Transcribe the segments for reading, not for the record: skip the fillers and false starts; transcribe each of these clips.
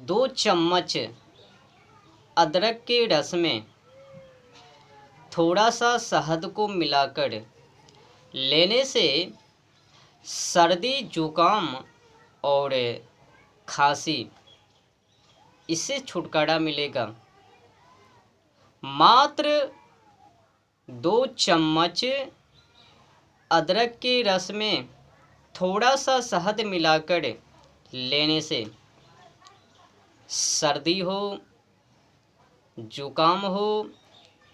2 चम्मच अदरक के रस में थोड़ा सा शहद को मिलाकर लेने से सर्दी जुकाम और खांसी इससे छुटकारा मिलेगा। मात्र 2 चम्मच अदरक के रस में थोड़ा सा शहद मिलाकर लेने से सर्दी हो, जुकाम हो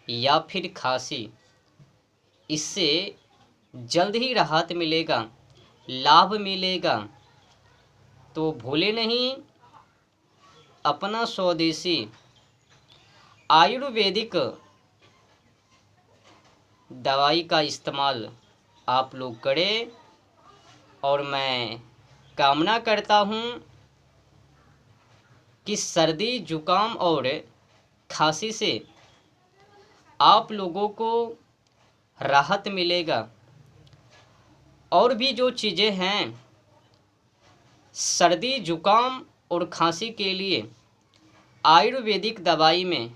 या फिर खांसी, इससे जल्द ही राहत मिलेगा, लाभ मिलेगा। तो भूले नहीं, अपना स्वदेशी आयुर्वेदिक दवाई का इस्तेमाल आप लोग करें। और मैं कामना करता हूँ कि सर्दी जुकाम और खांसी से आप लोगों को राहत मिलेगा। और भी जो चीज़ें हैं सर्दी जुकाम और खांसी के लिए आयुर्वेदिक दवाई में,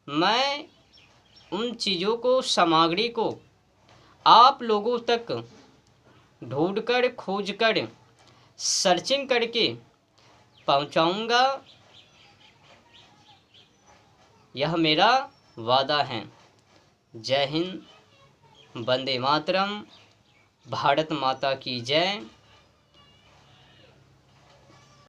मैं उन चीज़ों को, सामग्री को आप लोगों तक ढूंढकर, खोजकर, सर्चिंग करके पहुंचाऊंगा। यह मेरा वादा है। जय हिंद, वंदे मातरम, भारत माता की जय।